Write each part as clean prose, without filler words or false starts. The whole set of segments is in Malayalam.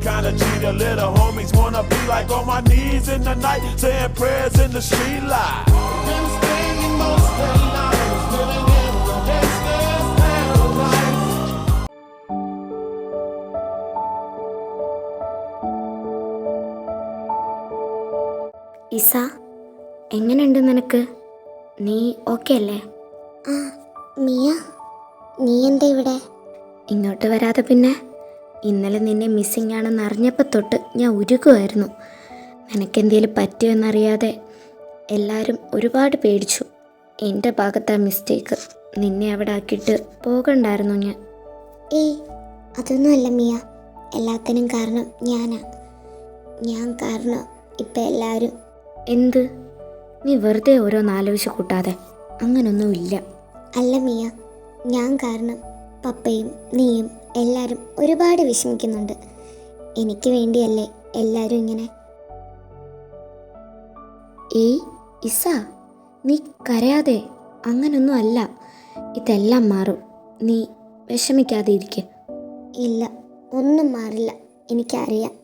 Kind of G the little homies wanna be like on my knees in the night, saying prayers in the street light. Been spending most of the night living in the gangster's paradise. Isa, എങ്ങനെയുണ്ട് നിനക്ക്? നീ ഓക്കെ അല്ലേ? ആ മിയ, നീ എന്താ ഇവിടെ? ഇങ്ങോട്ട് വരാതെ പിന്നെ? ഇന്നലെ നിന്നെ മിസ്സിംഗ് ആണെന്ന് അറിഞ്ഞപ്പോൾ തൊട്ട് ഞാൻ ഉരുകുമായിരുന്നു. നിനക്കെന്തേലും പറ്റിയോ എന്നറിയാതെ എല്ലാവരും ഒരുപാട് പേടിച്ചു. എൻ്റെ ഭാഗത്താ മിസ്റ്റേക്ക്. നിന്നെ അവിടെ ആക്കിയിട്ട് പോകണ്ടായിരുന്നു ഞാൻ. ഏയ്, അതൊന്നുമല്ല മിയ. എല്ലാത്തിനും കാരണം ഞാനാ. ഞാൻ കാരണം ഇപ്പം എല്ലാവരും... എന്ത്? നീ വെറുതെ ഓരോന്നാലോചിച്ച് കൂട്ടാതെ. അങ്ങനൊന്നുമില്ല. അല്ല മിയ, ഞാൻ കാരണം പപ്പയും നീയും എല്ലാവരും ഒരുപാട് വിഷമിക്കുന്നുണ്ട്. എനിക്ക് വേണ്ടിയല്ലേ എല്ലാവരും ഇങ്ങനെ? ഏയ് ഇസ, നീ കരയാതെ. അങ്ങനൊന്നും അല്ല. ഇതെല്ലാം മാറും. നീ വിഷമിക്കാതെ ഇരിക്കുക. ഇല്ല, ഒന്നും മാറില്ല. എനിക്കറിയാം,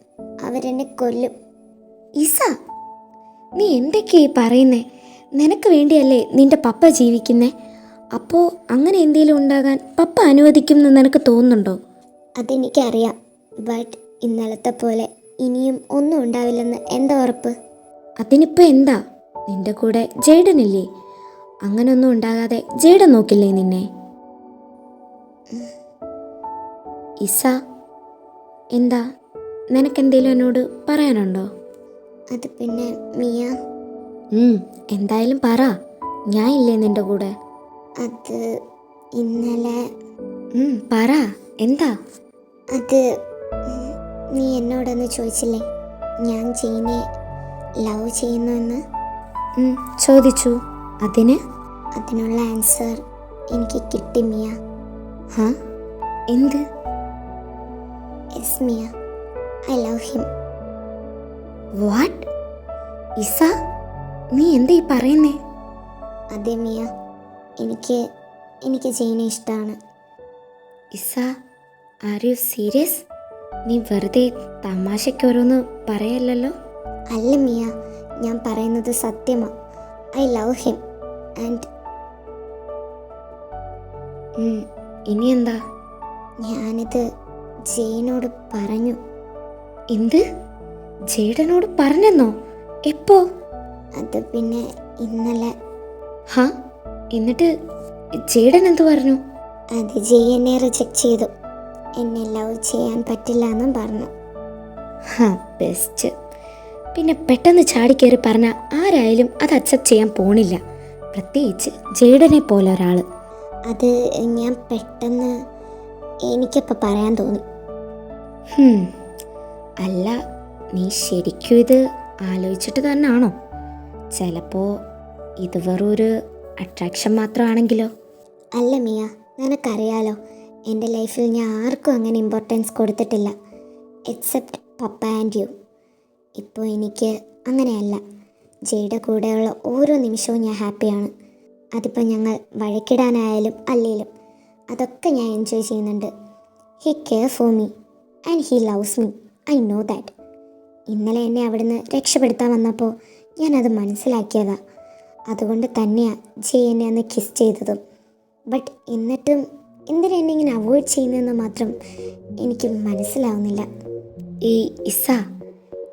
അവരെന്നെ കൊല്ലും. ഇസ, നീ എന്തൊക്കെയായി പറയുന്നേ? നിനക്ക് വേണ്ടിയല്ലേ നിന്റെ പപ്പ ജീവിക്കുന്നേ? അപ്പോൾ അങ്ങനെ എന്തെങ്കിലും ഉണ്ടാകാൻ പപ്പ അനുവദിക്കും എന്ന് നിനക്ക് തോന്നുന്നുണ്ടോ? അതെനിക്കറിയാം. ബട്ട് ഇന്നലത്തെ പോലെ ഇനിയും ഒന്നും ഉണ്ടാവില്ലെന്ന് എന്താ ഉറപ്പ്? അതിനിപ്പോൾ എന്താ? നിന്റെ കൂടെ ജെയ്ഡനില്ലേ? അങ്ങനൊന്നും ഉണ്ടാകാതെ ജെയ്ഡൻ നോക്കില്ലേ നിന്നെ? ഇസ, എന്താ? നിനക്കെന്തേലും എന്നോട് പറയാനുണ്ടോ? അത് പിന്നെ മിയ, എന്തായാലും പറ. ഞാൻ ഇല്ലേ നിന്റെ കൂടെ? അത് ഇന്നലെ... പറ, എന്താ? അത് നീ എന്നോടൊന്ന് ചോദിച്ചില്ലേ ഞാൻ ജെയിനെ ലവ് ചെയ്യുന്നുവെന്ന്? ചോദിച്ചു. അതിനുള്ള ആൻസർ എനിക്ക് കിട്ടി മിയ. എന്ത്? Yes Mia, I love him. What? Isa, നീ എന്താ ഈ പറയുന്നേ? അതെ മിയ, എനിക്ക് ജെയിനെ ഇഷ്ടമാണ്. Isa, are you serious? നീ വെറുതെ തമാശയ്ക്ക് ഓരോന്ന് പറയല്ലോ? അല്ല മിയ, ഞാൻ പറയുന്നത് സത്യമാ. I love him. ആൻഡ് ഇനി എന്താ? ഞാനിത് ജെയിനോട് പറഞ്ഞു. എന്ത്? ജെയ്ഡനോട് പറഞ്ഞെന്നോ? എപ്പോ? അത് പിന്നെ ഇന്നലെ. എന്നിട്ട് ജെയ്ഡൻ എന്ത് പറഞ്ഞു? അത് ജെയ് എന്നെ റിജക്റ്റ് ചെയ്തു. എന്നെ ലവ് ചെയ്യാൻ പറ്റില്ല എന്നും പറഞ്ഞു. ബെസ്റ്റ്. പിന്നെ പെട്ടെന്ന് ചാടിക്കയറി പറഞ്ഞാൽ ആരായാലും അത് അക്സെപ്റ്റ് ചെയ്യാൻ പോണില്ല, പ്രത്യേകിച്ച് ജെയ്ഡനെ പോലെ ഒരാൾ. അത് ഞാൻ പെട്ടെന്ന് എനിക്കപ്പോൾ പറയാൻ തോന്നി. അല്ല, നീ ശരിക്കും ഇത് ആലോചിച്ചിട്ട് തന്നെയാണോ? ചിലപ്പോൾ ഇത് വെറൊരു അട്രാക്ഷൻ മാത്രമാണെങ്കിലോ? അല്ല മിയ, നിനക്കറിയാലോ, എൻ്റെ ലൈഫിൽ ഞാൻ ആർക്കും അങ്ങനെ ഇമ്പോർട്ടൻസ് കൊടുത്തിട്ടില്ല എക്സെപ്റ്റ് പപ്പ ആൻഡ് യു. ഇപ്പോൾ എനിക്ക് അങ്ങനെയല്ല. ജെയ്യുടെ കൂടെയുള്ള ഓരോ നിമിഷവും ഞാൻ ഹാപ്പിയാണ്. അതിപ്പോൾ ഞങ്ങൾ വഴക്കിടാനായാലും അല്ലേലും അതൊക്കെ ഞാൻ എൻജോയ് ചെയ്യുന്നുണ്ട്. He care for me and he loves me. I know that. ഇന്നലെ എന്നെ അവിടുന്ന് രക്ഷപ്പെടുത്താൻ വന്നപ്പോൾ ഞാനത് മനസ്സിലാക്കിയതാ. അതുകൊണ്ട് തന്നെയാണ് ജെയ് എന്നെ അന്ന് കിസ് ചെയ്തതും. ബട്ട് എന്നിട്ടും എന്തിനാ എന്നെ ഇങ്ങനെ അവോയ്ഡ് ചെയ്യുന്നതെന്ന് മാത്രം എനിക്ക് മനസ്സിലാവുന്നില്ല. ഈ ഇസ,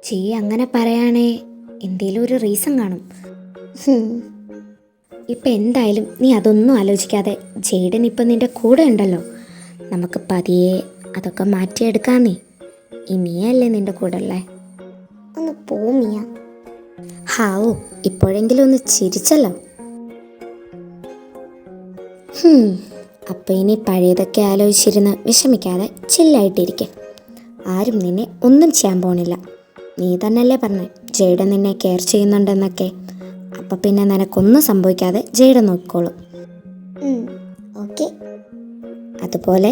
ജെയ് അങ്ങനെ പറയാണേ എന്തേലും ഒരു റീസൺ കാണും. ഇപ്പം എന്തായാലും നീ അതൊന്നും ആലോചിക്കാതെ, ജെയ്ഡൻ ഇപ്പം നിൻ്റെ കൂടെ ഉണ്ടല്ലോ, നമുക്ക് പതിയെ അതൊക്കെ മാറ്റിയെടുക്കാം. നീ ഈ മിയല്ലേ നിൻ്റെ കൂടെ ഉള്ളേ? ഒന്ന് പോ മിയ. ഹാവൂ, ഇപ്പോഴെങ്കിലും ഒന്ന് ചിരിച്ചല്ലോ. അപ്പം ഇനി പഴയതൊക്കെ ആലോചിച്ചിരുന്ന് വിഷമിക്കാതെ ചില്ലായിട്ടിരിക്കെ. ആരും നിന്നെ ഒന്നും ചെയ്യാൻ പോണില്ല. നീ തന്നെയല്ലേ പറഞ്ഞേ ജെയ്ഡൻ നിന്നെ കെയർ ചെയ്യുന്നുണ്ടെന്നൊക്കെ. അപ്പം പിന്നെ നിനക്കൊന്നും സംഭവിക്കാതെ ജെയ്ഡൻ നോക്കിക്കോളും. ഓക്കെ. അതുപോലെ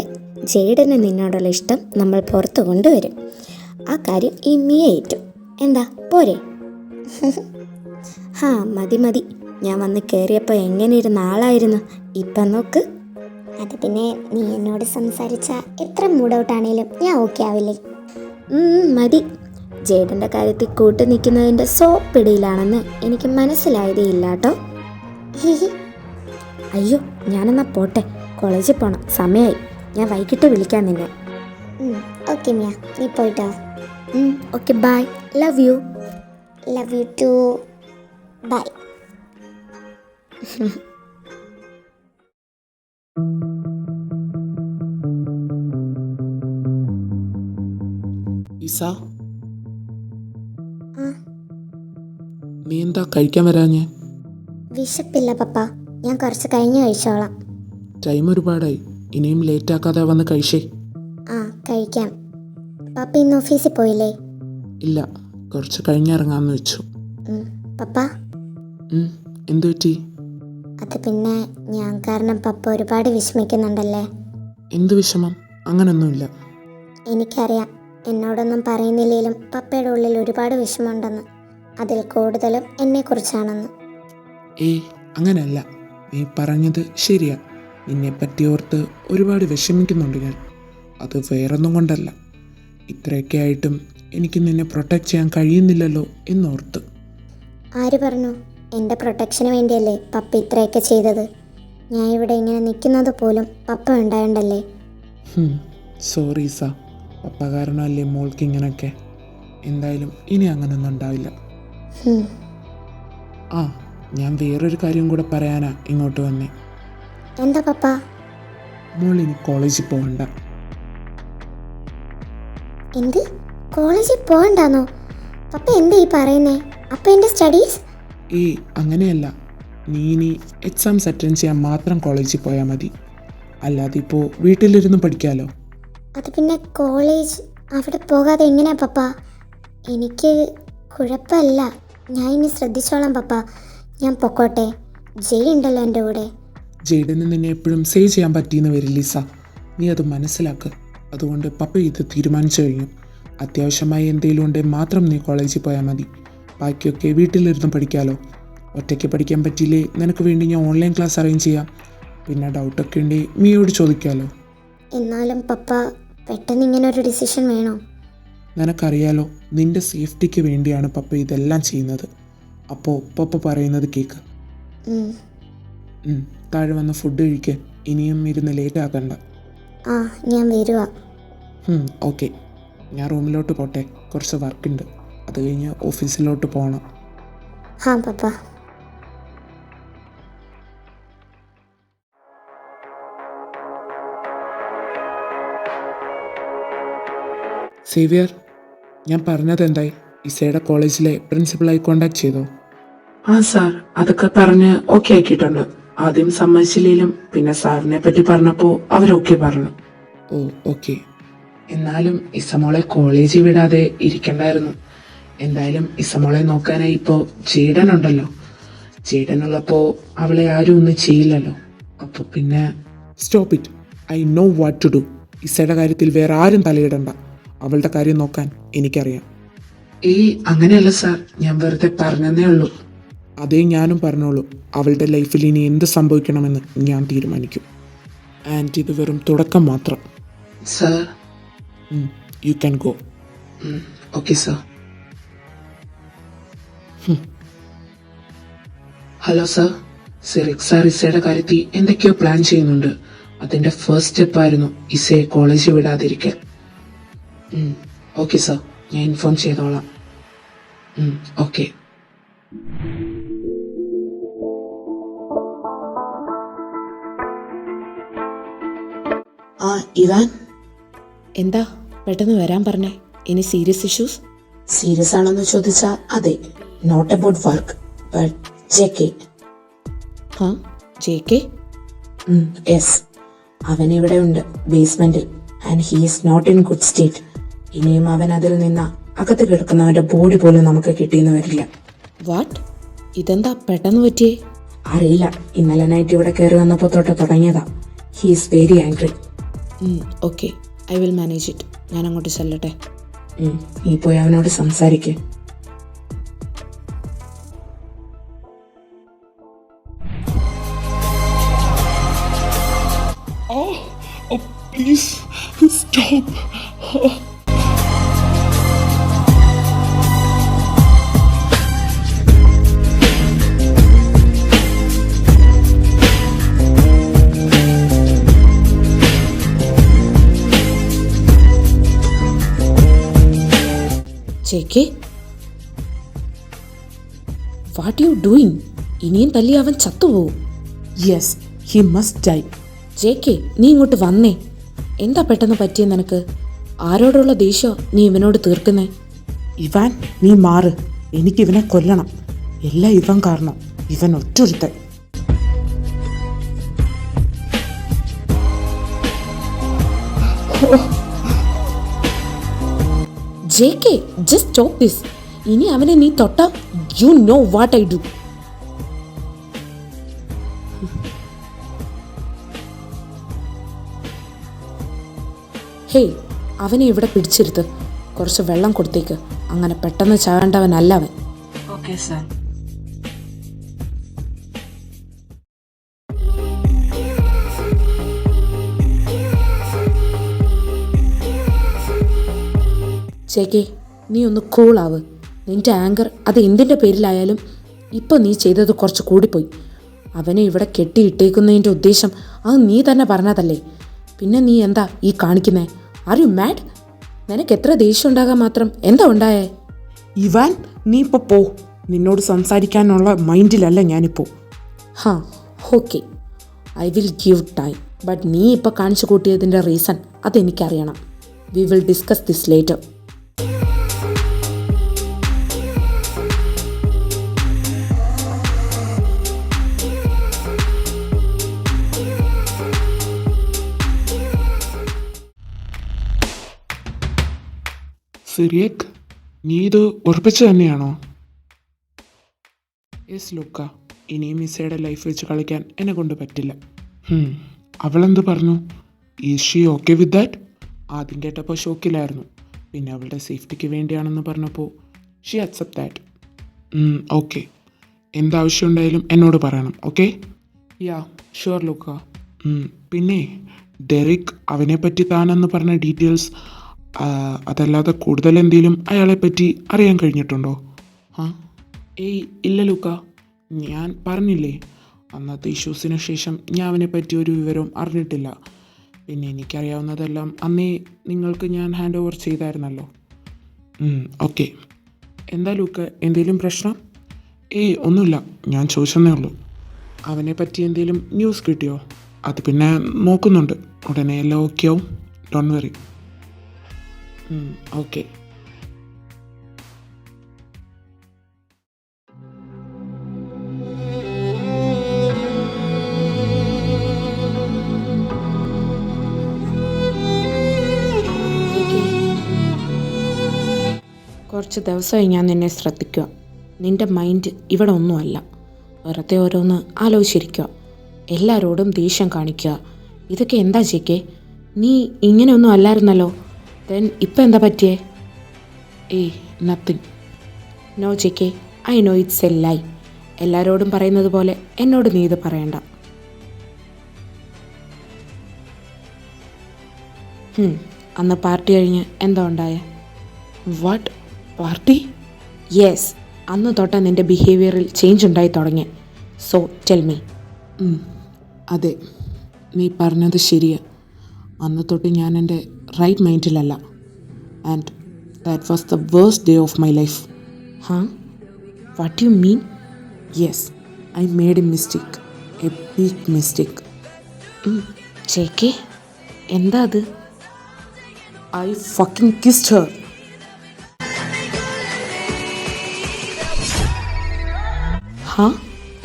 ജെയ്ഡന് നിന്നോടുള്ള ഇഷ്ടം നമ്മൾ പുറത്തു കൊണ്ടുവരും. ആ കാര്യം ഈ മിയ ഏറ്റു. എന്താ പോരെ? മതി മതി, ഞാൻ വന്ന് കയറിയപ്പോൾ എങ്ങനെ ഇരുന്ന ആളായിരുന്നു, ഇപ്പം നോക്ക്. അത് പിന്നെ നീ എന്നോട് സംസാരിച്ച എത്ര മൂഡ് ഔട്ടാണേലും ഞാൻ ഓക്കെ ആവില്ലേ? മതി. ജേഡൻ്റെ കാര്യത്തിൽ കൂട്ട് നിൽക്കുന്നതിൻ്റെ സോപ്പിടിയിലാണെന്ന് എനിക്ക് മനസ്സിലായതേ ഇല്ല കേട്ടോ. അയ്യോ, ഞാനെന്നാ പോട്ടെ, കോളേജിൽ പോകണം, സമയമായി. ഞാൻ വൈകിട്ട് വിളിക്കാം നിന്നെ. ഓക്കെ മിയ, നീ പോയിട്ടോ. Okay, bye, love you. Love you too. Bye. Isa, നീ എന്താ കഴിക്കാൻ വരാഞ്ഞേ? വിശപ്പില്ല പപ്പ, ഞാൻ കുറച്ച് കഴിഞ്ഞ് കഴിച്ചോളാം. ടൈം ഒരുപാടായി, ഇനിയും ലേറ്റ് ആക്കാതെ വന്ന് കഴിച്ചേ. കഴിക്കാം. പപ്പ ഇന്ന് ഓഫീസിൽ പോയില്ലേ? ഇല്ല, കുറച്ച് കഴിഞ്ഞിറങ്ങാമെന്ന് വെച്ചു. പപ്പ, എന്തു പറ്റി? അത് പിന്നെ ഞാൻ കാരണം പപ്പ ഒരുപാട് വിഷമിക്കുന്നുണ്ടല്ലേ? എന്ത് വിഷമം? അങ്ങനൊന്നുമില്ല. എനിക്കറിയാം, എന്നോടൊന്നും പറയുന്നില്ലേലും പപ്പയുടെ ഉള്ളിൽ ഒരുപാട് വിഷമമുണ്ടെന്ന്. അതിൽ കൂടുതലും എന്നെക്കുറിച്ചാണെന്ന്. അങ്ങനെയല്ല, നീ പറഞ്ഞത് ശരിയാ. നിന്നെപ്പറ്റി ഓർത്ത് ഒരുപാട് വിഷമിക്കുന്നുണ്ട് ഞാൻ. അത് വേറൊന്നും കൊണ്ടല്ല, ഇത്രയൊക്കെ ആയിട്ടും എനിക്ക് നിന്നെ പ്രൊട്ടക്റ്റ് ചെയ്യാൻ കഴിയുന്നില്ലല്ലോ എന്നോർത്ത്. ആര് പറഞ്ഞു? എൻ്റെ പ്രൊട്ടക്ഷന് വേണ്ടിയല്ലേ പപ്പ ഇത്രയൊക്കെ ചെയ്തത്. ഞാൻ ഇവിടെ ഇങ്ങനെ നിൽക്കുന്നത് പോലും പപ്പ ഉണ്ടായണ്ടല്ലേ. സോറി സാ, പപ്പ കാരണമല്ലേ മോൾക്ക് ഇങ്ങനെയൊക്കെ. എന്തായാലും ഇനി അങ്ങനൊന്നും ഉണ്ടാവില്ല. ഞാൻ വേറൊരു കാര്യം കൂടെ പറയാനാ ഇങ്ങോട്ട് വന്നേ. എന്താ പപ്പ? മോൾ ഇനി കോളേജിൽ പോകണ്ട. എന്ത്? കോളേജിൽ പോകണ്ടാന്നോ? പപ്പ എന്താ ഈ പറയുന്നേ? അപ്പൊ എൻ്റെ സ്റ്റഡീസ്? അങ്ങനെയല്ല, നീ ഇനി എക്സാംസ് അറ്റൻഡ് ചെയ്യാൻ മാത്രം കോളേജിൽ പോയാൽ മതി. അല്ലാതെ ഇപ്പോൾ വീട്ടിലിരുന്ന് പഠിക്കാമല്ലോ. അത് പിന്നെ കോളേജ് അവിടെ പോകാതെ എങ്ങനെയാ പപ്പ? എനിക്ക് കുഴപ്പമില്ല, ഞാൻ ഇനി ശ്രദ്ധിച്ചോളാം പപ്പ. ഞാൻ പൊക്കോട്ടെ, ജയ് ഉണ്ടല്ലോ എൻ്റെ കൂടെ. ജെയ്ഡന് നിന്നെ എപ്പോഴും സേവ് ചെയ്യാൻ പറ്റിയെന്ന് വരില്ല ലിസ, നീ അത് മനസ്സിലാക്ക്. അതുകൊണ്ട് പപ്പ ഇത് തീരുമാനിച്ചു കഴിഞ്ഞു. അത്യാവശ്യമായി എന്തെങ്കിലും ഉണ്ടെങ്കിൽ മാത്രം നീ കോളേജിൽ പോയാൽ മതി. ബാക്കിയൊക്കെ വീട്ടിലിരുന്ന് പഠിക്കാമല്ലോ. ഒറ്റയ്ക്ക് പഠിക്കാൻ പറ്റിയില്ലേ നിനക്ക് വേണ്ടി ഞാൻ ഓൺലൈൻ ക്ലാസ് അറേഞ്ച് ചെയ്യാം. പിന്നെ ഡൗട്ടൊക്കെ ഉണ്ടെങ്കിൽ മീയോട് ചോദിക്കാമല്ലോ. എന്നാലും പപ്പ പെട്ടെന്ന് ഇങ്ങനെ ഒരു ഡിസിഷൻ വേണോ? നിനക്കറിയാലോ, നിൻ്റെ സേഫ്റ്റിക്ക് വേണ്ടിയാണ് പപ്പ ഇതെല്ലാം ചെയ്യുന്നത്. അപ്പോൾ പപ്പ പറയുന്നത് കേൾക്ക്. താഴെ വന്ന് ഫുഡ് കഴിക്കുക. ഇനിയും ഇരുന്ന് ലേറ്റ് ആക്കണ്ട. ഞാൻ വരുവാ. ഓക്കെ, ഞാൻ റൂമിലോട്ട് പോട്ടെ, കുറച്ച് വർക്കുണ്ട്. അത് കഴിഞ്ഞ് ഓഫീസിലോട്ട് പോകണം. പപ്പ. സേവിയർ, ഞാൻ പറഞ്ഞത് എന്തായി? ഇസയുടെ കോളേജിലെ പ്രിൻസിപ്പളായി കോണ്ടാക്ട് ചെയ്തോ? സാർ, അതൊക്കെ പറഞ്ഞ് ഓക്കെ ആക്കിയിട്ടുണ്ട്. ആദ്യം സമ്മതിച്ചില്ലേലും പിന്നെ സാറിനെ പറ്റി പറഞ്ഞപ്പോൾ അവരൊക്കെ പറഞ്ഞു. ഓക്കെ. എന്നാലും ഇസമോളെ കോളേജിൽ വിടാതെ ഇരിക്കണ്ടായിരുന്നു. എന്തായാലും ഇസമോളെ നോക്കാനായി ഇപ്പോൾ ജേഡൻ ഉണ്ടല്ലോ. ജേഡൻ ഉള്ളപ്പോൾ അവളെ ആരും ഒന്നും ചെയ്യില്ലല്ലോ. അപ്പോൾ പിന്നെ stop it. I know what to do. ഇസയുടെ കാര്യത്തിൽ വേറെ ആരും തലയിടണ്ട. അവളുടെ കാര്യം നോക്കാൻ എനിക്കറിയാം. അങ്ങനെയല്ല സാർ, ഞാൻ വെറുതെ പറഞ്ഞതേ ഉള്ളൂ. അതേ ഞാനും പറഞ്ഞോളൂ. അവളുടെ ലൈഫിൽ ഇനി എന്ത് സംഭവിക്കണമെന്ന് ഞാൻ തീരുമാനിക്കും. ആൻഡ് ഇത് വെറും തുടക്കം മാത്രം. Sir, you can go. Okay sir. Hello sir, Cyriac sir ഇസയുടെ കാര്യത്തിൽ എന്തൊക്കെയോ പ്ലാൻ ചെയ്യുന്നുണ്ട്. അതിന്റെ ഫസ്റ്റ് സ്റ്റെപ്പായിരുന്നു ഇസയെ കോളേജിൽ വിടാതിരിക്കാൻ. ഓക്കെ സാർ, ഞാൻ ഇൻഫോം ചെയ്തോളാം. ഓക്കെ. ഇവാൻ, എന്താ പെട്ടെന്ന് വരാൻ പറഞ്ഞേ? Any serious issues? സീരിയസ് ആണെന്ന് ചോദിച്ചാൽ അതെ. Not about work but JK. JK? Yes, അവൻ ഇവിടെ ഉണ്ട് ബേസ്മെന്റിൽ. And he is not in good state. ഇനിയും അവൻ അതിൽ നിന്ന് അകത്ത് കിടക്കുന്നവന്റെ ബോഡി പോലും നമുക്ക് കിട്ടിയെന്ന് വരില്ല. വാട്ട്? ഇതെന്താ പെട്ടെന്ന് പറ്റിയേ? അറിയില്ല, ഇന്നലെ നൈറ്റ് ഇവിടെ കയറി വന്നപ്പോൾ തൊട്ട് തുടങ്ങിയതാ. He is very angry. Okay, I will manage it. ഞാൻ അങ്ങോട്ട് ചെല്ലട്ടെ. നീ പോയി അവനോട് സംസാരിക്കേ. Please stop. JK, what you doing? ഇനിയും തല്ലി അവൻ ചത്തുപോകും. Yes, he must die. JK, നീ ഇങ്ങോട്ട് വന്നേ. എന്താ പെട്ടെന്ന് പറ്റിയ നിനക്ക്? ആരോടുള്ള ദേഷ്യം നീ ഇവനോട് തീർക്കുന്നേ? ഇവാൻ, നീ മാറ്. എനിക്കിവനെ കൊല്ലണം. എല്ലാം ഇവൻ കാരണം. ഇവൻ ഒറ്റൊരുത്തൻ. JK, just stop this. ഇനി അവനെ നീ തൊട്ട, you know what I do. Hey, അവനെ ഇവിടെ പിടിച്ചിരുത്ത്. കുറച്ച് വെള്ളം കൊടുത്തേക്ക്. അങ്ങനെ പെട്ടെന്ന് ചാവേണ്ടവനല്ല അവൻ. Okay sir. ജെകെ, നീ ഒന്ന് കൂളാവ്. നിന്റെ ആങ്കർ അത് എന്തിൻ്റെ പേരിലായാലും ഇപ്പം നീ ചെയ്തത് കുറച്ച് കൂടിപ്പോയി. അവനെ ഇവിടെ കെട്ടിയിട്ടേക്കുന്നതിൻ്റെ ഉദ്ദേശം അത് നീ തന്നെ പറഞ്ഞതല്ലേ? പിന്നെ നീ എന്താ ഈ കാണിക്കുന്നേ? Are you mad? നിനക്ക് എത്ര ദേഷ്യം ഉണ്ടാകാൻ മാത്രം എന്താ ഉണ്ടായേ? ഇവാൻ, നീ ഇപ്പോൾ പോ. നിന്നോട് സംസാരിക്കാനുള്ള മൈൻഡിലല്ല ഞാനിപ്പോൾ. ഹാ, okay, I will give time. But നീ ഇപ്പോൾ കാണിച്ചു കൂട്ടിയതിൻ്റെ റീസൺ അതെനിക്കറിയണം. We will discuss this later. Cyriac, നീ ഇത് ഉറപ്പിച്ചു തന്നെയാണോ? യെസ് ലൂക്ക, ഇനിയും മിസ്സയുടെ ലൈഫ് വെച്ച് കളിക്കാൻ എന്നെ കൊണ്ട് പറ്റില്ല. അവളെന്ത് പറഞ്ഞു? Is she okay with that? ആദ്യം കേട്ടപ്പോൾ ഷോക്കിലായിരുന്നു. പിന്നെ അവളുടെ സേഫ്റ്റിക്ക് വേണ്ടിയാണെന്ന് പറഞ്ഞപ്പോൾ ഷീ അക്സെപ്റ്റ് ദാറ്റ്. ഓക്കെ, എന്താവശ്യം ഉണ്ടായാലും എന്നോട് പറയണം. ഓക്കെ? യാ ഷുവർ ലൂക്ക. പിന്നെ ഡെറിക്, അവനെപ്പറ്റി താനെന്ന് പറഞ്ഞ ഡീറ്റെയിൽസ്, അതല്ലാതെ കൂടുതൽ എന്തെങ്കിലും അയാളെപ്പറ്റി അറിയാൻ കഴിഞ്ഞിട്ടുണ്ടോ? ഏയ് ഇല്ല ലൂക്ക, ഞാൻ പറഞ്ഞില്ലേ, അന്നത്തെ ഇഷ്യൂസിന് ശേഷം ഞാൻ അവനെപ്പറ്റി ഒരു വിവരവും അറിഞ്ഞിട്ടില്ല. പിന്നെ എനിക്കറിയാവുന്നതെല്ലാം അന്നേ നിങ്ങൾക്ക് ഞാൻ ഹാൻഡ് ഓവർ ചെയ്തായിരുന്നല്ലോ. ഓക്കെ. എന്താ ലൂക്ക, എന്തെങ്കിലും പ്രശ്നം? ഏയ് ഒന്നുമില്ല, ഞാൻ ചോദിച്ചെന്നേ ഉള്ളൂ. അവനെപ്പറ്റി എന്തെങ്കിലും ന്യൂസ് കിട്ടിയോ? അത് പിന്നെ നോക്കുന്നുണ്ട്. ഉടനെ എല്ലാം ഓക്കെ ആവും. Don't worry. ഓക്കെ. കുറച്ച് ദിവസമായി ഞാൻ നിന്നെ ശ്രദ്ധിക്കുക. നിന്റെ മൈൻഡ് ഇവിടെ ഒന്നുമല്ല. വെറുതെ ഓരോന്ന് ആലോചിച്ചിരിക്കുക. എല്ലാവരോടും ദേഷ്യം കാണിക്കുക. ഇതൊക്കെ എന്താ ജെകെ? നീ ഇങ്ങനെയൊന്നും അല്ലായിരുന്നല്ലോ. ദെൻ ഇപ്പം എന്താ പറ്റിയേ? ഏയ് nothing. No JK, I know it's a lie. എല്ലാവരോടും പറയുന്നത് പോലെ എന്നോട് നീ ഇത് പറയണ്ട. അന്ന് പാർട്ടി കഴിഞ്ഞ് എന്താ ഉണ്ടായേ? What party? യെസ്, അന്ന് തൊട്ട് നിൻ്റെ ബിഹേവിയറിൽ ചേഞ്ച് ഉണ്ടായി തുടങ്ങി. So tell me. അതെ, നീ പറഞ്ഞത് ശരിയാ. അന്ന് തൊട്ട് ഞാൻ എൻ്റെ റൈറ്റ് മൈൻഡിലല്ല. And that was the worst day of my life. What you mean? Yes, I made a mistake, a big mistake. JK, എന്താ അത്? I fucking kissed her.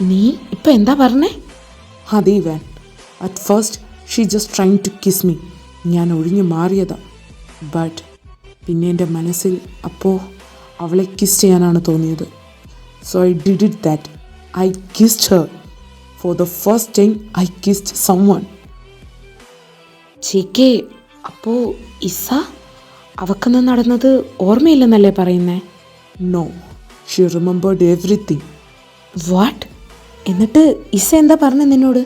നീ ഇപ്പം എന്താ പറഞ്ഞേ? അതെ വാൻ, at first she just trying to kiss me. ഞാൻ ഒഴിഞ്ഞു മാറിയതാ. ബട്ട് പിന്നെ എൻ്റെ മനസ്സിൽ അപ്പോൾ അവളെ കിസ് ചെയ്യാനാണ് തോന്നിയത്. So I did it that. I kissed her. For the first time I kissed someone. JK, അപ്പോൾ ഇസ അവക്കെന്ന് നടന്നത് ഓർമ്മയില്ലെന്നല്ലേ പറയുന്നേ? No, she remembered everything. What? എന്നിട്ട് ഇസ എന്താ പറഞ്ഞ നിന്നോട്?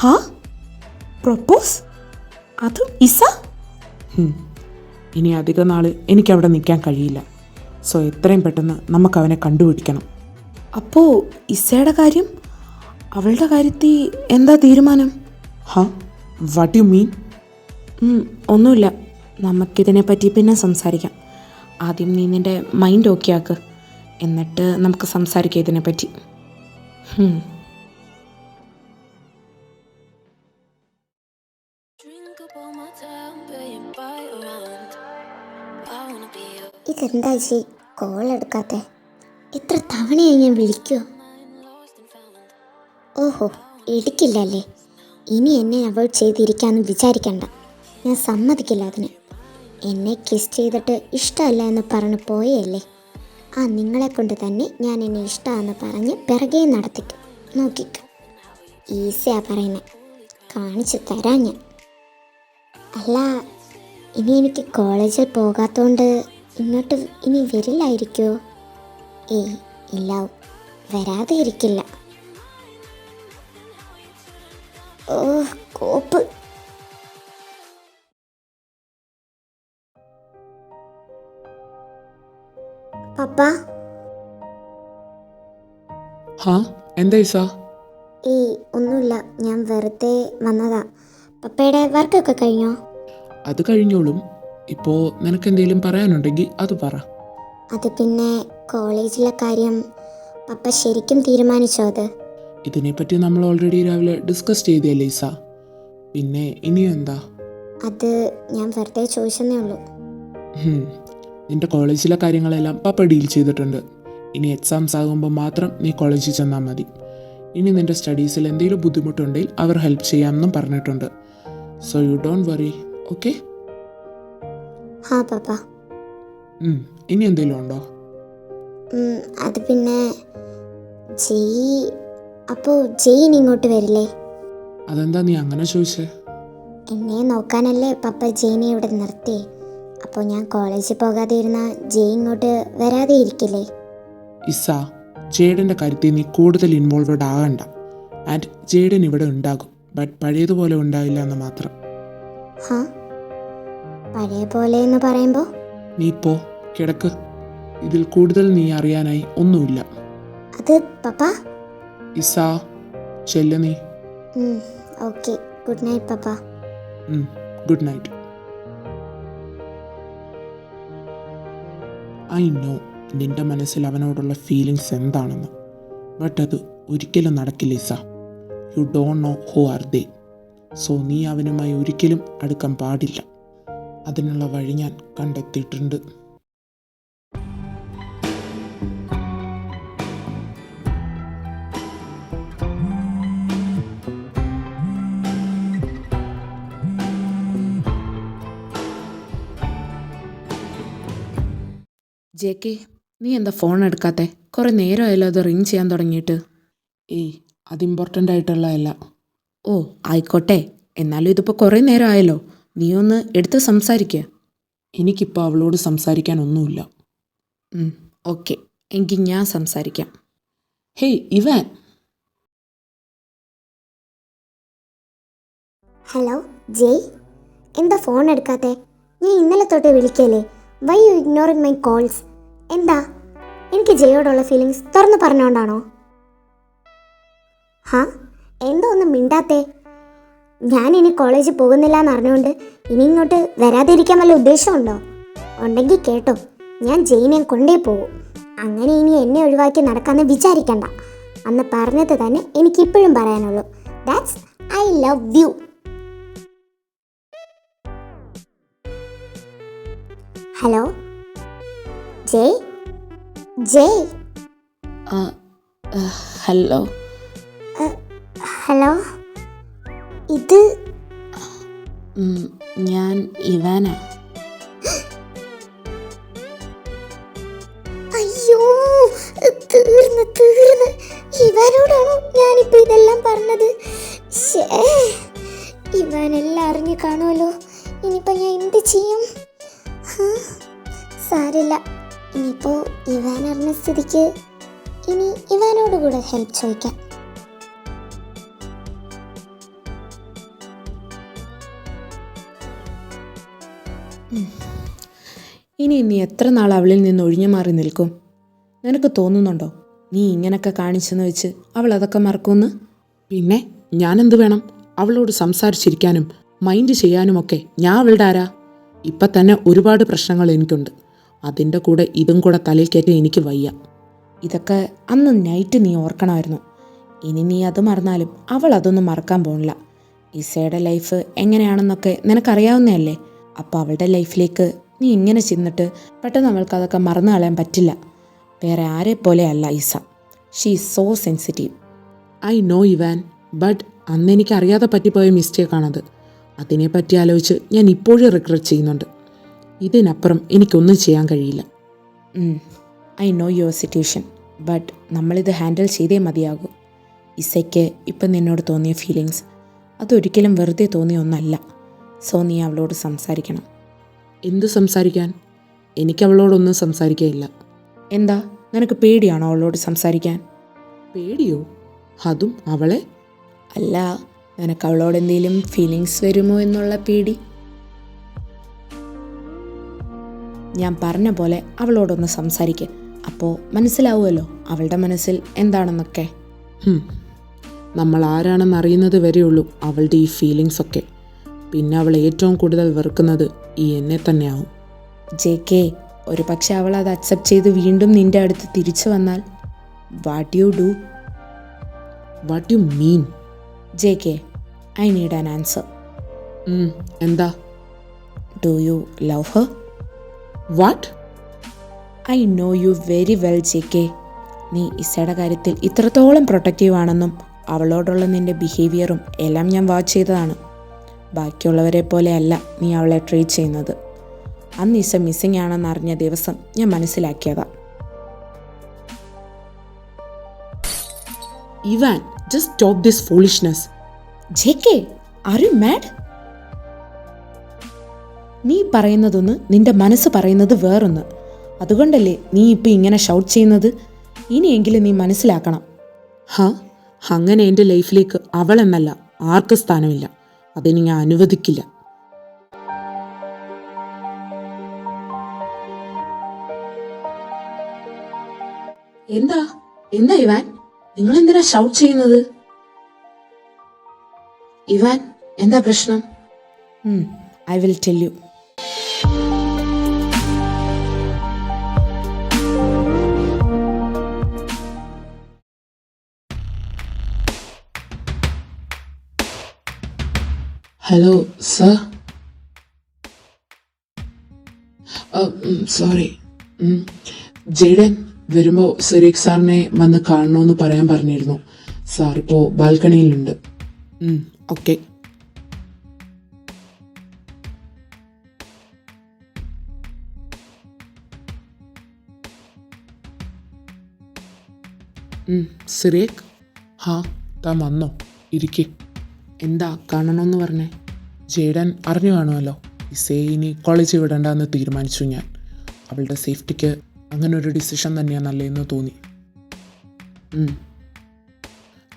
ഹാ, പ്രൊപ്പോസ്? അതും ഇസ? ഇനി അധിക നാൾ എനിക്കവിടെ നിൽക്കാൻ കഴിയില്ല. സോ എത്രയും പെട്ടെന്ന് നമുക്ക് അവനെ കണ്ടുപിടിക്കണം. അപ്പോൾ ഇസയുടെ കാര്യം, അവളുടെ കാര്യത്തിൽ എന്താ തീരുമാനം? വാട്ട് യു മീൻ? ഒന്നുമില്ല, നമുക്കിതിനെ പറ്റി പിന്നെ സംസാരിക്കാം. ആദ്യം നീ നിൻ്റെ മൈൻഡ് ഓക്കെ ആക്ക്, എന്നിട്ട് നമുക്ക് സംസാരിക്കാം ഇതിനെപ്പറ്റി. ഇതെന്താ ജി കോൾ എടുക്കാത്തെ? എത്ര തവണയായി ഞാൻ വിളിക്കുമോ? ഓഹോ, എടുക്കില്ലല്ലേ? ഇനി എന്നെ അവോയ്ഡ് ചെയ്തിരിക്കാമെന്ന് വിചാരിക്കണ്ട. ഞാൻ സമ്മതിക്കില്ല അതിന്. എന്നെ കിസ് ചെയ്തിട്ട് ഇഷ്ടമല്ല എന്ന് പറഞ്ഞ് പോയല്ലേ, ആ നിങ്ങളെ കൊണ്ട് തന്നെ ഞാൻ എന്നെ ഇഷ്ടമാണെന്ന് പറഞ്ഞ് പിറകെ നടത്തിക്കും. നോക്കിക്കും, ഈസിയാ പറയുന്നത്, കാണിച്ചു തരാം ഞാൻ. അല്ല, ഇനി എനിക്ക് കോളേജിൽ പോകാത്തതുകൊണ്ട് ഇങ്ങോട്ട് ഇനി വരില്ലായിരിക്കുമോ? ഏയ് ഇല്ല, വരാതെ ഇരിക്കില്ല. ഓ കോപ്പ്. പപ്പ. എന്താ ഇസ? ഏയ് ഒന്നുമില്ല, ഞാൻ വെറുതെ വന്നതാ. പപ്പയുടെ വർക്കൊക്കെ കഴിഞ്ഞോ? അത് കഴിഞ്ഞോളും. ഇപ്പോൾ നിനക്കെന്തെങ്കിലും പറയാനുണ്ടെങ്കിൽ അത് പറ. അത് പിന്നെ കോളേജിലെ കാര്യം പപ്പ ശരിക്കും തീരുമാനിച്ചോ? അത് ഇതിനെപ്പറ്റി നമ്മൾ ഓൾറെഡി രാവിലെ ഡിസ്കസ് ചെയ്തല്ലേ ഇസ, പിന്നെ ഇനിയും എന്താ? അത് ഞാൻ വെറുതെ ചോദിച്ചെന്നേ ഉള്ളൂ. നിന്റെ കോളേജിലെ കാര്യങ്ങളെല്ലാം പപ്പ ഡീൽ ചെയ്തിട്ടുണ്ട്. ഇനി എക്സാംസ് ആകുമ്പോൾ മാത്രം നീ കോളേജിൽ ചെന്നാൽ മതി. ഇനി നിന്റെ സ്റ്റഡീസിൽ എന്തെങ്കിലും ബുദ്ധിമുട്ടുണ്ടെങ്കിൽ അവർ ഹെൽപ്പ് ചെയ്യാമെന്നും പറഞ്ഞിട്ടുണ്ട്. So you don't worry, okay? ഹാ പപ്പ. ഇനി എന്തെങ്കിലും ഉണ്ടോ? അത് പിന്നെ അപ്പോൾ ജെയിൻ ഇങ്ങോട്ട് വരില്ലേ? അതെന്താ നീ അങ്ങനെ ചോദിച്ചേ? എന്നെ നോക്കാനല്ലേ പപ്പ ജെയിനെ ഇവിടെ നിർത്തി. അപ്പോൾ ഞാൻ കോളേജിൽ പോകാതെ ഇരുന്നാൽ ജെയിൻ ഇങ്ങോട്ട് വരാതെ ഇരിക്കില്ലേ? ഇസ, ജേഡൻ്റെ കാര്യത്തിൽ നീ കൂടുതൽ ഇൻവോൾവഡ് ആകണ്ട. ആൻഡ് ജേഡൻ ഇവിടെ ഉണ്ടാകും, ബട്ട് പഴയതുപോലെ ഉണ്ടാവില്ല എന്ന് മാത്രം. പഴയ പോലെ എന്ന് പറയുമ്പോൾ? നീ പോ, കിടക്ക്. ഇതിൽ കൂടുതൽ നീ അറിയാനായി ഒന്നുമില്ല. അത് പപ്പ. ഇസ, ചെല്ല നീ. ഓക്കെ, ഗുഡ് നൈറ്റ് പപ്പ. Good night. ഐ നോ നിന്റെ മനസ്സിൽ അവനോടുള്ള ഫീലിങ്സ് എന്താണെന്ന്, ബട്ട് അത് ഒരിക്കലും നടക്കില്ല Isa. You don't know who are they. So നീ അവനുമായി ഒരിക്കലും അടുക്കാൻ പാടില്ല. അതിനുള്ള വഴി ഞാൻ കണ്ടെത്തിയിട്ടുണ്ട്. ജെ കെ, നീ എന്താ ഫോൺ എടുക്കാത്തെ? കുറേ നേരമായല്ലോ അത് റിങ് ചെയ്യാൻ തുടങ്ങിയിട്ട്. ഏയ്, അത് ഇമ്പോർട്ടൻ്റ് ആയിട്ടുള്ളതല്ല. ഓ ആയിക്കോട്ടെ, എന്നാലും ഇതിപ്പോൾ കുറേ നേരമായല്ലോ, നീ ഒന്ന് എടുത്ത് സംസാരിക്കുക. എനിക്കിപ്പോൾ അവളോട് സംസാരിക്കാനൊന്നുമില്ല. ഓക്കെ, എങ്കിൽ ഞാൻ സംസാരിക്കാം. Hey Ivan. ഹലോ ജയ്, എന്താ ഫോൺ എടുക്കാത്തെ? ഞാൻ ഇന്നലെ തൊട്ട് വിളിക്കല്ലേ. Why you ignoring my calls? എന്താ, എനിക്ക് ജയോടുള്ള ഫീലിങ്സ് തുറന്നു പറഞ്ഞുകൊണ്ടാണോ? എന്തോ ഒന്നും മിണ്ടാത്തേ? ഞാനിനി കോളേജിൽ പോകുന്നില്ല എന്ന് അറിഞ്ഞുകൊണ്ട് ഇനി ഇങ്ങോട്ട് വരാതിരിക്കാൻ വല്ല ഉദ്ദേശമുണ്ടോ? ഉണ്ടെങ്കിൽ കേട്ടോ, ഞാൻ ജെയിനെ കൊണ്ടേ പോകും. അങ്ങനെ ഇനി എന്നെ ഒഴിവാക്കി നടക്കാമെന്ന് വിചാരിക്കണ്ട. അന്ന് പറഞ്ഞത് തന്നെ എനിക്കിപ്പോഴും പറയാനുള്ളൂ. That's I love you. Hello Jay. Jay. Hello. Hello, ഇത് ഞാൻ ഇവാനാ. അയ്യോ, തീർന്ന്. ഇവാനോടാണോ ഞാനിപ്പോൾ ഇതെല്ലാം പറഞ്ഞത്? ഇവാനെല്ലാം അറിഞ്ഞു കാണുമല്ലോ. ഇനിയിപ്പോൾ ഞാൻ എന്ത് ചെയ്യും? സാരില്ല, ഇനിയിപ്പോൾ ഇവാൻ അറിഞ്ഞ സ്ഥിതിക്ക് ഇനി ഇവാനോട് കൂടെ ഹെൽപ്പ് ചോദിക്കാം. ഇനി നീ എത്ര നാൾ അവളിൽ നിന്ന് ഒഴിഞ്ഞു മാറി നിൽക്കും? നിനക്ക് തോന്നുന്നുണ്ടോ നീ ഇങ്ങനൊക്കെ കാണിച്ചെന്ന് വെച്ച് അവൾ അതൊക്കെ മറക്കുമെന്ന്? പിന്നെ ഞാനെന്ത് വേണം? അവളോട് സംസാരിച്ചിരിക്കാനും മൈൻഡ് ചെയ്യാനുമൊക്കെ ഞാൻ അവളുടെ ആരാ? ഇപ്പം തന്നെ ഒരുപാട് പ്രശ്നങ്ങൾ എനിക്കുണ്ട്. അതിൻ്റെ കൂടെ ഇതും കൂടെ തലയിൽ കയറ്റി എനിക്ക് വയ്യ. ഇതൊക്കെ അന്ന് നൈറ്റ് നീ ഓർക്കണമായിരുന്നു. ഇനി നീ അത് മറന്നാലും അവൾ അതൊന്നും മറക്കാൻ പോണില്ല. ഇസയുടെ ലൈഫ് എങ്ങനെയാണെന്നൊക്കെ നിനക്കറിയാവുന്നതല്ലേ. അപ്പോൾ അവളുടെ ലൈഫിലേക്ക് നീ ഇങ്ങനെ ചെന്നിട്ട് പെട്ടെന്ന് അവൾക്ക് അതൊക്കെ മറന്നു കളയാൻ പറ്റില്ല. വേറെ ആരെ പോലെ അല്ല Isa. She is so sensitive. I know Ivan, but അന്ന് എനിക്ക് അറിയാതെ പറ്റിപ്പോയ മിസ്റ്റേക്കാണത്. അതിനെപ്പറ്റി ആലോചിച്ച് ഞാൻ ഇപ്പോഴും റിഗ്രറ്റ് ചെയ്യുന്നുണ്ട്. ഇതിനപ്പുറം എനിക്കൊന്നും ചെയ്യാൻ കഴിയില്ല. I know your situation, but നമ്മളിത് ഹാൻഡിൽ ചെയ്തേ മതിയാകൂ. ഇസയ്ക്ക് ഇപ്പം നിന്നോട് തോന്നിയ ഫീലിങ്സ് അതൊരിക്കലും വെറുതെ തോന്നിയ ഒന്നല്ല. സോ നീ അവളോട് സംസാരിക്കണം. എന്ത് സംസാരിക്കാൻ? എനിക്ക് അവളോടൊന്നും സംസാരിക്കുകയില്ല. എന്താ, നിനക്ക് പേടിയാണോ അവളോട് സംസാരിക്കാൻ? പേടിയോ? അതും അവളെ? അല്ല, നിനക്ക് അവളോട് എന്തെങ്കിലും ഫീലിങ്സ് വരുമോ എന്നുള്ള പേടി. ഞാൻ പറഞ്ഞ പോലെ അവളോടൊന്ന് സംസാരിക്കുക. അപ്പോൾ മനസ്സിലാവുമല്ലോ അവളുടെ മനസ്സിൽ എന്താണെന്നൊക്കെ. നമ്മൾ ആരാണെന്ന് അറിയുന്നത് വരെയുള്ളൂ അവളുടെ ഈ ഫീലിങ്സ് ഒക്കെ. പിന്നെ അവൾ ഏറ്റവും കൂടുതൽ വെറുക്കുന്നത് ഈ എന്നെ തന്നെയാവും. JK, ഒരു പക്ഷെ അവൾ അത് അക്സെപ്റ്റ് ചെയ്ത് വീണ്ടും നിൻ്റെ അടുത്ത് തിരിച്ചു വന്നാൽ what you do? What you mean? JK, I need an answer. എന്താ? Do you love her? What? I know you very well JK. നീ ഇസയുടെ കാര്യത്തിൽ ഇത്രത്തോളം പ്രൊട്ടക്റ്റീവ് ആണെന്നും അവളോടുള്ള നിൻ്റെ ബിഹേവിയറും എല്ലാം ഞാൻ വാച്ച് ചെയ്തതാണ്. ബാക്കിയുള്ളവരെ പോലെയല്ല നീ അവളെ ട്രീറ്റ് ചെയ്യുന്നത്. അന്ന് ഇസ മിസ്സിംഗ് ആണെന്ന് അറിഞ്ഞ ദിവസം ഞാൻ മനസ്സിലാക്കിയതാ. Ivan, just stop this foolishness. JK, are you mad? നീ പറയുന്നതൊന്ന്, നിന്റെ മനസ്സ് പറയുന്നത് വേറൊന്ന്. അതുകൊണ്ടല്ലേ നീ ഇപ്പം ഇങ്ങനെ ഷൗട്ട് ചെയ്യുന്നത്? ഇനിയെങ്കിലും നീ മനസ്സിലാക്കണം. അങ്ങനെ എൻ്റെ ലൈഫിലേക്ക് അവളെന്നല്ല ആർക്ക് സ്ഥാനമില്ല. അതിന് ഞാൻ അനുവദിക്കില്ല. എന്താ എന്താ ഇവാൻ, നിങ്ങൾ എന്തിനാ ഷൗട്ട് ചെയ്യുന്നത്? ഇവാൻ, എന്താ പ്രശ്നം? I will tell you. Hello sir. Sorry. Jayden വരുമ്പോൾ സിറീഖ് സാറിനെ വന്ന് കാണണമെന്ന് പറയാൻ പറഞ്ഞിരുന്നു. സാർ ഇപ്പോൾ ബാൽക്കണിയിലുണ്ട്. ഓക്കെ. സിറീഖ്? താൻ വന്നോ? ഇരിക്കെ. എന്താ കാണണമെന്ന് പറഞ്ഞേ? ജെയ്ഡൻ അറിഞ്ഞു കാണുമല്ലോ, ഇസയെ ഇനി കോളേജിൽ വിടണ്ടെന്ന് തീരുമാനിച്ചു ഞാൻ. അവളുടെ സേഫ്റ്റിക്ക് അങ്ങനെ ഒരു ഡിസിഷൻ തന്നെയാണ് നല്ലതെന്ന് തോന്നി.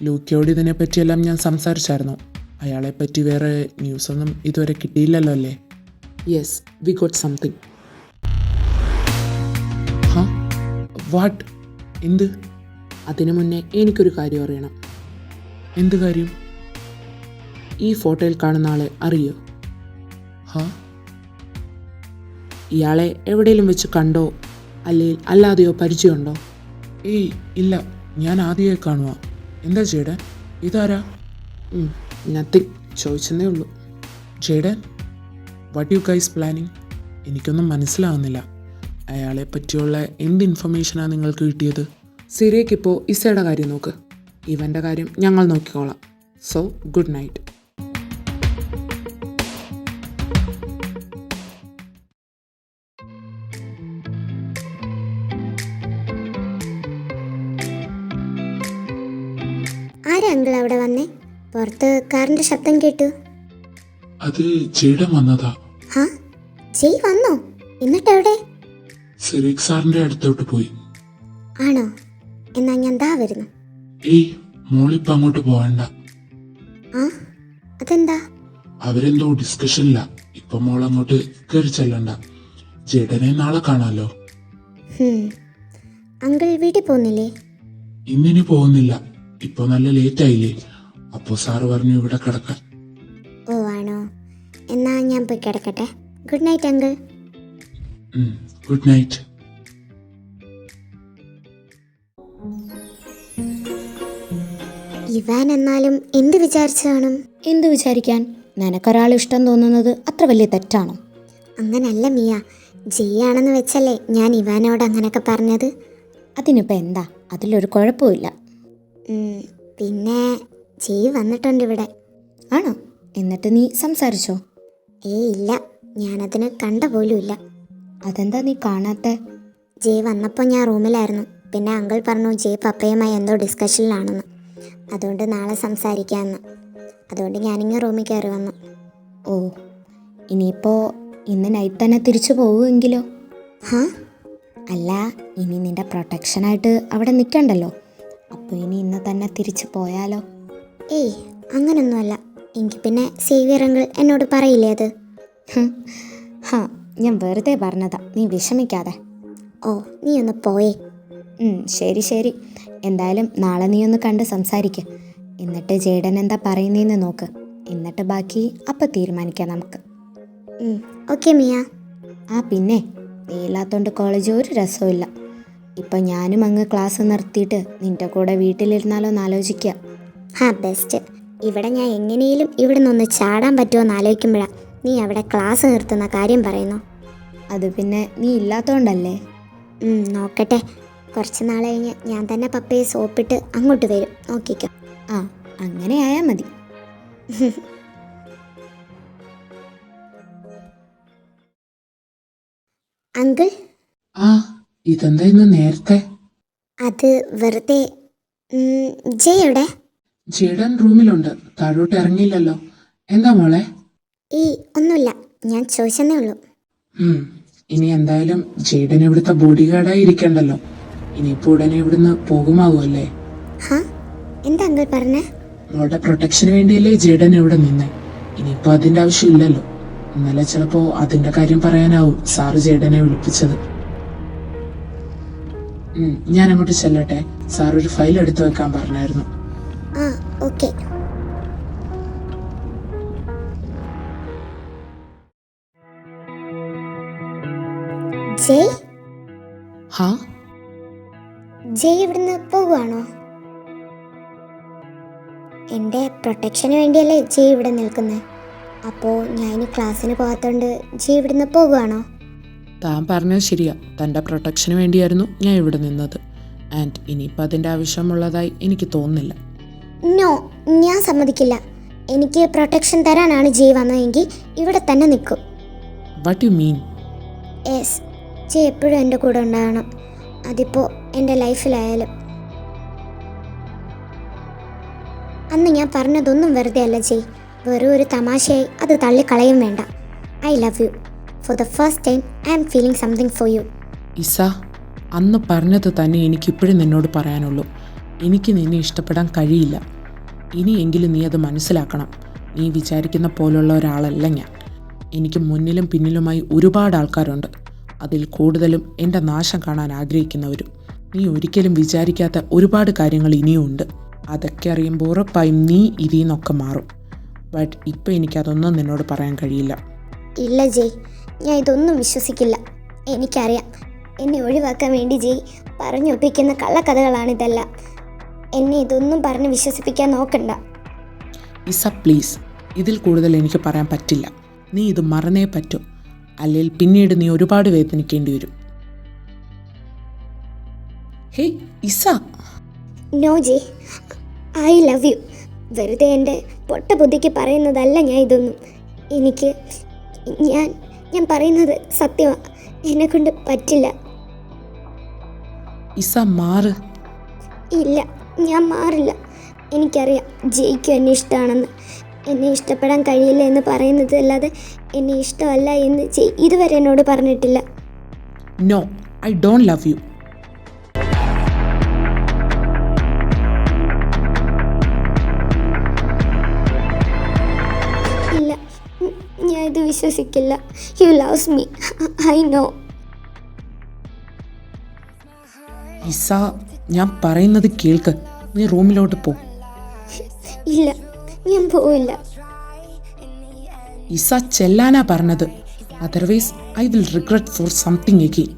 ലൂക്കയോട് ഇതിനെപ്പറ്റിയെല്ലാം ഞാൻ സംസാരിച്ചായിരുന്നു. അയാളെപ്പറ്റി വേറെ ന്യൂസൊന്നും ഇതുവരെ കിട്ടിയില്ലല്ലോ അല്ലേ? Yes, we got something. What? എന്ത്? അതിനു മുന്നേ എനിക്കൊരു കാര്യം അറിയണം. എന്ത് കാര്യം? ഈ ഫോട്ടോയിൽ കാണുന്ന ആളെ അറിയോ? ഇയാളെ എവിടെയെങ്കിലും വെച്ച് കണ്ടോ അല്ലെങ്കിൽ അല്ലാതെയോ പരിചയമുണ്ടോ? ഏയ് ഇല്ല, ഞാൻ ആദ്യമായി കാണുക. എന്താ ജെയ്ഡൻ, ഇതാരാ? നത്തിങ്, ചോദിച്ചെന്നേ ഉള്ളൂ. Jayden, what you guys planning? എനിക്കൊന്നും മനസ്സിലാവുന്നില്ല. അയാളെ പറ്റിയുള്ള എന്ത് ഇൻഫർമേഷനാണ് നിങ്ങൾക്ക് കിട്ടിയത്? സിറിയക്ക് ഇപ്പോൾ ഇസയുടെ കാര്യം നോക്ക്, ഇവൻ്റെ കാര്യം ഞങ്ങൾ നോക്കിക്കോളാം. So good night. ആരാ അങ്കിൾ അവിടെ വന്നേ? പുറത്ത് കാറിന്റെ ശബ്ദം കേട്ടു. അത് ജെയ്ഡൻ വന്നതാ. ജയ് വന്നോ? എന്നിട്ട് എവിടെ? സിറിയക് സാറിന്റെ അടുത്തോട്ട് പോയി. ആണോ? എന്നാ ഞാൻ ദാ വരുന്നു. ഏയ്, മോളിപ്പോ അങ്ങോട്ട് പോകണ്ട. അതെന്താ? അവരെന്തോ ഡിസ്കഷനില്ല. ഇപ്പൊ മോളങ്ങോട്ട് കയറി ചെല്ലണ്ട. ജേഡനെ നാളെ കാണാലോ. അങ്കിൾ വീട്ടിൽ പോകുന്നില്ലേ? ഇന്നിനി പോകുന്നില്ല, ഇപ്പൊ നല്ല ലേറ്റ് ആയില്ലേ. അപ്പോ സാറ് പറഞ്ഞു ഇവിടെ കിടക്കാൻ. ഓ ആണോ, എന്നാ ഞാൻ പോയി കിടക്കട്ടെ. Good night uncle. Good night. Ivan എന്നാലും എന്ത് വിചാരിച്ചു കാണും? എന്തു വിചാരിക്കാൻ? നിനക്കൊരാൾ ഇഷ്ടം തോന്നുന്നത് അത്ര വലിയ തെറ്റാണോ? അങ്ങനല്ല മിയ, ജയാണെന്ന് വെച്ചല്ലേ ഞാൻ ഇവാനോട് അങ്ങനെയൊക്കെ പറഞ്ഞത്. അതിനിപ്പോൾ എന്താ, അതിലൊരു കുഴപ്പമില്ല. പിന്നെ ജയ് വന്നിട്ടുണ്ട് ഇവിടെ. ആണോ? എന്നിട്ട് നീ സംസാരിച്ചോ? ഇല്ല, ഞാനതിന് കണ്ട പോലും ഇല്ല. അതെന്താ നീ കാണാത്തെ? ജയ് വന്നപ്പോൾ ഞാൻ റൂമിലായിരുന്നു. പിന്നെ അങ്കിൾ പറഞ്ഞു ജയ് പപ്പയുമായി എന്തോ ഡിസ്കഷനിലാണെന്ന്, അതുകൊണ്ട് നാളെ സംസാരിക്കാമെന്ന്. അതുകൊണ്ട് ഞാനിങ്ങ് റൂമിൽ കയറി വന്നു. ഓ, ഇനിയിപ്പോൾ ഇന്ന് നൈറ്റ് തന്നെ തിരിച്ചു പോവുമെങ്കിലോ? അല്ല, ഇനി നിന്റെ പ്രൊട്ടക്ഷനായിട്ട് അവിടെ നിൽക്കണ്ടല്ലോ, അപ്പോൾ ഇനി ഇന്ന് തന്നെ തിരിച്ചു പോയാലോ? ഏയ് അങ്ങനൊന്നുമല്ല. എനിക്ക് പിന്നെ സേവിയർ അങ്കിൾ എന്നോട് പറയില്ലേ അത്? ഞാൻ വെറുതെ പറഞ്ഞതാ, നീ വിഷമിക്കാതെ. ഓ, നീ ഒന്ന് പോയേ. ശരി ശരി, എന്തായാലും നാളെ നീ ഒന്ന് കണ്ട് സംസാരിക്ക്. എന്നിട്ട് ജേഡൻ എന്താ പറയുന്നതെന്ന് നോക്ക്. എന്നിട്ട് ബാക്കി അപ്പം തീരുമാനിക്കാം നമുക്ക്. ഓക്കെ മിയ. പിന്നെ നീ ഇല്ലാത്തോണ്ട് കോളേജ് ഒരു രസമില്ല. ഇപ്പം ഞാനും അങ്ങ് ക്ലാസ് നിർത്തിയിട്ട് നിൻ്റെ കൂടെ വീട്ടിലിരുന്നാലോ എന്ന് ആലോചിക്കുക. ബെസ്റ്റ്. ഇവിടെ ഞാൻ എങ്ങനെയും ഇവിടെ നിന്നൊന്ന് ചാടാൻ പറ്റുമോ എന്ന് ആലോചിക്കുമ്പോഴാണ് നീ അവിടെ ക്ലാസ് നിർത്തുന്ന കാര്യം പറയുന്നു. അത് പിന്നെ നീ ഇല്ലാത്തോണ്ടല്ലേ. നോക്കട്ടെ, കുറച്ച് നാൾ കഴിഞ്ഞ് ഞാൻ തന്നെ പപ്പയെ സോപ്പിട്ട് അങ്ങോട്ട് വരും, നോക്കിക്കോ. അങ്ങനെ ആയാൽ മതി. അങ്കിൾ, ഇതെന്താ ഇന്ന് നേരത്തെ? അത് വെറുതെ. ജയ് എവിടെ? ജേഡൻ റൂമിലുണ്ട്, താഴോട്ട് ഇറങ്ങിയില്ലല്ലോ. എന്താ മോളെ? ഒന്നുമില്ല, ഞാൻ ചോദിച്ചെന്നേ ഉള്ളൂ. ഇനി എന്തായാലും ജേഡൻ ഇവിടുത്തെ ബോഡി ഗാർഡായി ഇരിക്കണ്ടല്ലോ. ഇനിയിപ്പോ ഉടനെ ഇവിടുന്ന് പോകുമാകുമല്ലേ? എന്താ അങ്കിൾ പറഞ്ഞേ? മോളുടെ പ്രൊട്ടക്ഷന് വേണ്ടിയല്ലേ ജേഡൻ ഇവിടെ നിന്നേ. ഇനിയിപ്പോ അതിന്റെ ആവശ്യമില്ലല്ലോ. ഇന്നലെ ചിലപ്പോ അതിന്റെ കാര്യം പറയാനാവും സാറ് ജേഡനെ വിളിപ്പിച്ചത്. ഞാൻ അങ്ങോട്ട് ചെല്ലട്ടെ, സാർ ഒരു ഫയൽ എടുത്തു വെക്കാൻ പറഞ്ഞായിരുന്നു. ഓക്കെ. ജയ് ജയ് ഇവിടുന്ന് പോകുവാണോ? എൻ്റെ പ്രൊട്ടക്ഷന് വേണ്ടിയല്ലേ ജയ് ഇവിടെ നിൽക്കുന്നത്. അപ്പോൾ ഞാൻ ക്ലാസ്സിന് പോകാത്തോണ്ട് ജയ് ഇവിടുന്ന് പോകുവാണോ? താൻ പറഞ്ഞത് ശരിയാ, തൻ്റെ പ്രൊട്ടക്ഷന് വേണ്ടിയായിരുന്നു ഞാൻ ഇവിടെ നിന്നത്. ആൻഡ് ഇനിയിപ്പോൾ അതിൻ്റെ ആവശ്യമുള്ളതായി എനിക്ക് തോന്നുന്നില്ല. നോ, ഞാൻ സമ്മതിക്കില്ല. എനിക്ക് പ്രൊട്ടക്ഷൻ തരാനാണ് ജയ് വന്നതെങ്കിൽ ഇവിടെ തന്നെ നിൽക്കും. What you mean? യെസ്, ജയ് എപ്പോഴും എൻ്റെ കൂടെ ഉണ്ടാകണം. അതിപ്പോൾ എൻ്റെ ലൈഫിലായാലും. അന്ന് ഞാൻ പറഞ്ഞതൊന്നും വെറുതെ അല്ല ജയ്, വെറും ഒരു തമാശയായി അത് തള്ളിക്കളയും വേണ്ട. I love you. For the first time I am feeling something for you. Isa, അന്ന് പറഞ്ഞത് തന്നെ എനിക്കിപ്പോഴും നിന്നോട് പറയാനുള്ളൂ. എനിക്ക് നിന്നെ ഇഷ്ടപ്പെടാൻ കഴിയില്ല. ഇനിയെങ്കിലും നീ അത് മനസ്സിലാക്കണം. നീ വിചാരിക്കുന്ന പോലുള്ള ഒരാളല്ല ഞാൻ. എനിക്ക് മുന്നിലും പിന്നിലുമായി ഒരുപാട് ആൾക്കാരുണ്ട്. അതിൽ കൂടുതലും എൻ്റെ നാശം കാണാൻ ആഗ്രഹിക്കുന്നവരും. നീ ഒരിക്കലും വിചാരിക്കാത്ത ഒരുപാട് കാര്യങ്ങൾ ഇനിയും ഉണ്ട്. അതൊക്കെ അറിയുമ്പോൾ ഉറപ്പായും നീ ഇതിൽ നിന്നൊക്കെ മാറും. ബട്ട് ഇപ്പം എനിക്കതൊന്നും നിന്നോട് പറയാൻ കഴിയില്ല. ഇല്ല ജയ്, ഞാൻ ഇതൊന്നും വിശ്വസിക്കില്ല. എനിക്കറിയാം, എന്നെ ഒഴിവാക്കാൻ വേണ്ടി ജയ് പറഞ്ഞൊപ്പിക്കുന്ന കള്ളക്കഥകളാണിതെല്ലാം. എന്നെ ഇതൊന്നും പറഞ്ഞ് വിശ്വസിപ്പിക്കാൻ നോക്കണ്ട. ഇസ പ്ലീസ്, ഇതിൽ കൂടുതൽ എനിക്ക് പറയാൻ പറ്റില്ല. നീ ഇത് മറന്നേ പറ്റൂ, അല്ലെങ്കിൽ പിന്നീട് നീ ഒരുപാട് വേദനിക്കേണ്ടി വരും. Hey Isa. No Jay, I love you. വെറുതെ എൻ്റെ പൊട്ട ബുദ്ധിക്ക് പറയുന്നതല്ല ഞാൻ ഇതൊന്നും. ഞാൻ പറയുന്നത് സത്യമാണ്. എന്നെക്കൊണ്ട് പറ്റില്ല. ഇസ മാറ്. ഇല്ല, ഞാൻ മാറില്ല. എനിക്കറിയാം ജയിക്കും എന്നെ ഇഷ്ടമാണെന്ന്. എന്നെ ഇഷ്ടപ്പെടാൻ കഴിയില്ല എന്ന് പറയുന്നത് അല്ലാതെ എന്നെ ഇഷ്ടമല്ല എന്ന് ഇതുവരെ എന്നോട് പറഞ്ഞിട്ടില്ല. No, I don't love you. ഇല്ല, ഞാൻ ഇത് വിശ്വസിക്കില്ല. You loves me, I know. Isa, ഞാൻ പറയുന്നത് കേൾക്ക്. നീ റൂമിലോട്ട് പോ. ഇല്ല, ഞാൻ പോവില്ല. ഇസ ചെല്ലാനാ പറഞ്ഞത്. Otherwise I will regret for something again.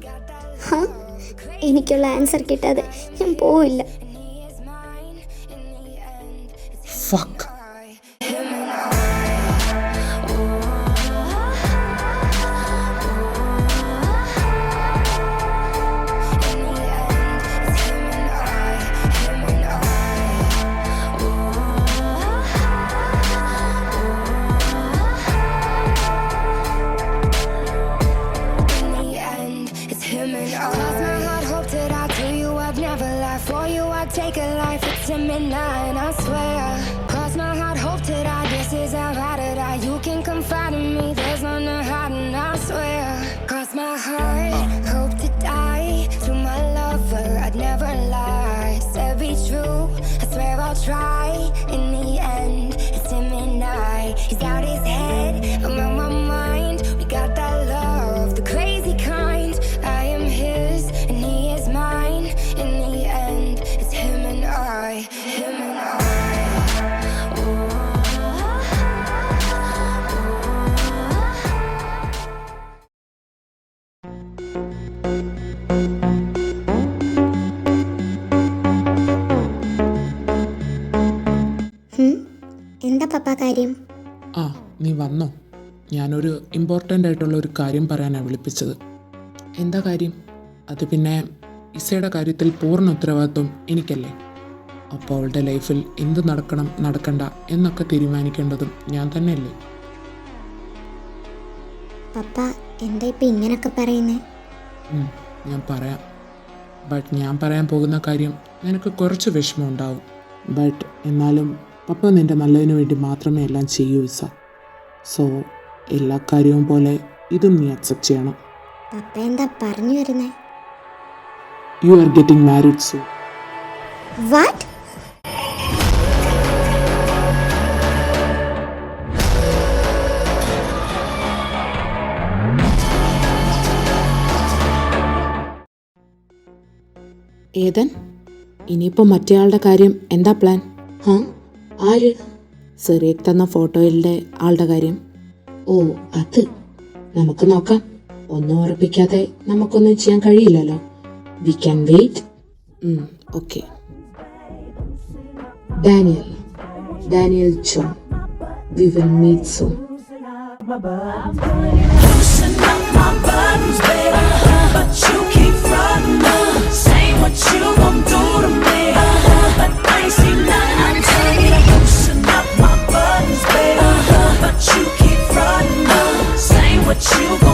എനിക്കുള്ള ആൻസർ കിട്ടാതെ ഞാൻ പോവില്ല. Fuck. Take a life, it's a midnight, I swear. Cross my heart, hope to die. This is how I to die. You can confide in me, there's none to hide, and I swear. Cross my heart, hope to die. To my lover, I'd never lie. Said be true, I swear I'll try. In the end, it's him and I. He's out his head, I'm on my mind. We got that love, the crazy kind. I am his, and he is mine. In the end, it's him and I, him and I. എന്താ പപ്പ കാര്യം? ആ, നീ വന്നോ? ഞാനൊരു ഇമ്പോർട്ടൻ്റ് ആയിട്ടുള്ള ഒരു കാര്യം പറയാനാണ് വിളിപ്പിച്ചത്. എന്താ കാര്യം? അത് പിന്നെ ഇസയുടെ കാര്യത്തിൽ പൂർണ്ണ ഉത്തരവാദിത്വം എനിക്കല്ലേ. അപ്പോൾ അവളുടെ ലൈഫിൽ എന്ത് നടക്കണം നടക്കണ്ട എന്നൊക്കെ തീരുമാനിക്കേണ്ടതും ഞാൻ തന്നെയല്ലേ. പപ്പ എന്താ ഇപ്പം ഇങ്ങനൊക്കെ പറയുന്നേ? ഞാൻ പറയാം. ബട്ട് ഞാൻ പറയാൻ പോകുന്ന കാര്യം നിനക്ക് കുറച്ച് വിഷമം ഉണ്ടാവും. ബട്ട് എന്നാലും പപ്പ നിൻ്റെ നല്ലതിന് വേണ്ടി മാത്രമേ എല്ലാം ചെയ്യൂ ഇസ. സോ എല്ലാ കാര്യവും പോലെ ഇതും നീ അക്സെപ്റ്റ് ചെയ്യണം. പപ്പ എന്താ പറഞ്ഞു വരുന്നേ? You are getting married soon. What? ഏതൻ, ഇനിയിപ്പോൾ മറ്റേയാളുടെ കാര്യം എന്താ പ്ലാൻ? ആര്? സിറിയക് തന്ന ഫോട്ടോയിലെ ആളുടെ കാര്യം. ഓ, അത് നമുക്ക് നോക്കാം. ഒന്നും ഉറപ്പിക്കാതെ നമുക്കൊന്നും ചെയ്യാൻ കഴിയില്ലല്ലോ. We can wait. Okay. Daniel Chong. We will meet soon. Loosen up my buttons, baby, but you keep frontin'. Say what you gon' do to me, but I ain't seen nothing. I tell you to loosen up my buttons, baby, but you keep frontin'. Say what you gon'